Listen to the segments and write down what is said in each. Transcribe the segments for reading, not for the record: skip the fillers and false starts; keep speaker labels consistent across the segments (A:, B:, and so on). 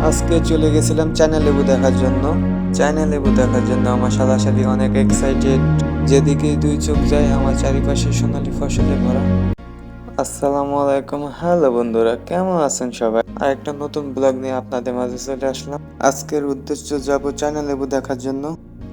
A: আজকে চলে গেছিলাম চায়না লেবু দেখার জন্য। চায়না লেবু দেখার জন্য আমার শালাশালি অনেক এক্সাইটেড। যেদিকে দুই চোখ যায় আমার চারিপাশে সোনালী ফসলে ভরা। আসসালামু আলাইকুম, হ্যালো বন্ধুরা, কেমন আছেন সবাই? আর একটা নতুন ব্লগ নিয়ে আপনাদের মাঝে চলে আসলাম। আজকের উদ্দেশ্য যাব চায়না লেবু দেখার জন্য।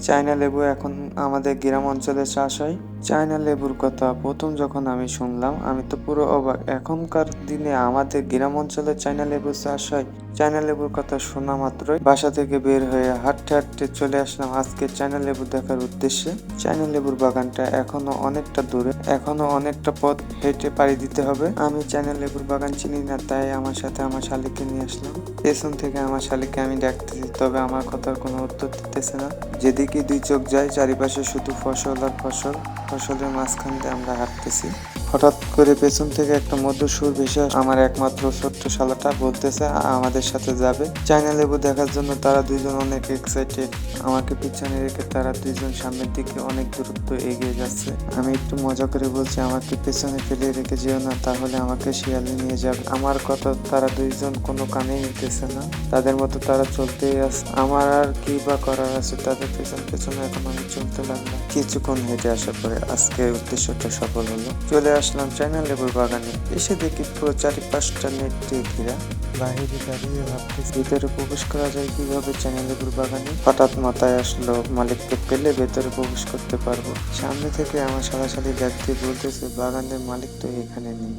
A: চায়না লেবু এখন আমাদের গ্রাম অঞ্চলে চাষ হয়। চায়না লেবুর কথা প্রথম যখন আমি শুনলাম আমি তো পুরো অবাক। এখনকার দিনে আমাদের গ্রাম অঞ্চলে চায়না লেবু চাষ হয়। চায়না লেবুর কথা শোনা মাত্রই বাসা থেকে বের হয়ে হাঁটতে হাঁটতে চলে আসলাম আজকে চায়না লেবু দেখার উদ্দেশ্যে। চায়না লেবুর বাগানটা এখনো অনেকটা দূরে, এখনো অনেকটা পথ হেঁটে পাড়ি দিতে হবে। আমি চায়না লেবুর বাগান চিনি না, তাই আমার সাথে আমার শালিককে নিয়ে আসলাম। পেছন থেকে আমার শালিককে আমি ডাকতেছি, তবে আমার কথার কোনো উত্তর দিতেছে না। যেদিকে দুই চোখ যায় চারিপাশে শুধু ফসল আর ফসল। ফসলের মাঝখান দিয়ে আমরা হাঁটতেছি। হঠাৎ করে পেছন থেকে একটা মধুর সুর ভেসে আমার একমাত্র ছোট্ট শালাটা বলতেছে আমাদের সাথে যাবে চায়না লেবু দেখার জন্য। তারা দুইজন অনেক এক্সাইটেড। আমাকে পিছনে রেখে তারা দুইজন সামনের দিকে অনেক দূরত্ব এগিয়ে যাচ্ছে। আমি একটু মজা করে বলছি, আমাকে পেছনে ফেলে রেখে যেও না, তাহলে আমাকে শিয়ালে নিয়ে যাবে। আমার কথা তারা দুইজন কোনো কানেই নিতেছে না। তাদের মতো তারা চলতেই আছে। আমার আর কি বা করার আছে, তাদের পেছন পেছনে এখন আমি চলতে লাগলাম। কিছুক্ষণ হেঁটে আসার পরে আজকের উদ্দেশ্যটা সফল হলো। চলে আসলাম চায়না লেবুর বাগানে। এসে দেখি পুরো চারিপাশটা নেট দিয়ে ঘেরা। বাহিরে দাঁড়িয়ে ভাবতেছি ভেতরে প্রবেশ করা যায় কিভাবে চায়না লেবুর বাগানে। হঠাৎ মাথায় আসলো মালিককে পেলে ভেতরে প্রবেশ করতে পারবো। সামনে থেকে আমার সারাসারি ডাক দিয়ে বলতেছে বাগানের মালিক তো এখানে নেই।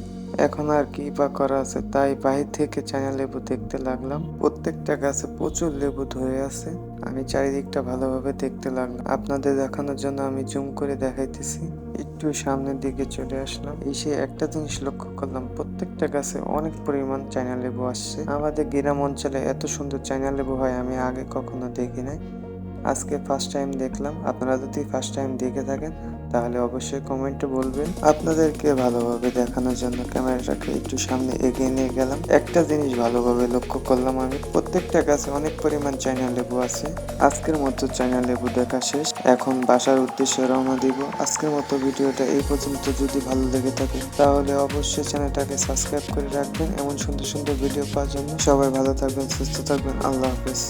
A: এখন আর কি বা করা আছে, তাই বাহির থেকে চায়না লেবু দেখতে লাগলাম। প্রত্যেকটা গাছে প্রচুর লেবু ধরে আছে। আমি চারিদিকটা ভালোভাবে দেখতে লাগলাম। আপনাদের দেখানোর জন্য আমি জুম করে দেখাইতেছি। একটু সামনের দিকে চলে আসলাম। এসে একটা জিনিস লক্ষ্য করলাম, প্রত্যেকটা গাছে অনেক পরিমাণ চায়না লেবু আসছে। আমাদের গ্রাম অঞ্চলে এত সুন্দর চায়না লেবু হয় আমি আগে কখনো দেখি নাই। আজকে ফার্স্ট টাইম দেখলাম। আপনারা যদি ফার্স্ট টাইম দেখে থাকেন তাহলে অবশ্যই কমেন্টে বলবেন। আপনাদেরকে ভালোভাবে দেখানোর জন্য ক্যামেরাটাকে একটু সামনে এগিয়ে নিয়ে গেলাম। একটা জিনিস ভালোভাবে লক্ষ্য করলাম, আমি প্রত্যেকটা গাছে অনেক পরিমাণ চায়না লেবু আছে। আজকের মতো চায়না লেবু দেখা শেষ, এখন বাসার উদ্দেশ্যে রওনা দিব। আজকের মতো ভিডিওটা এই পর্যন্ত। যদি ভালো লেগে থাকে তাহলে অবশ্যই চ্যানেলটাকে সাবস্ক্রাইব করে রাখবেন এমন সুন্দর সুন্দর ভিডিও পাওয়ার জন্য। সবাই ভালো থাকবেন, সুস্থ থাকবেন, আল্লাহ হাফেজ।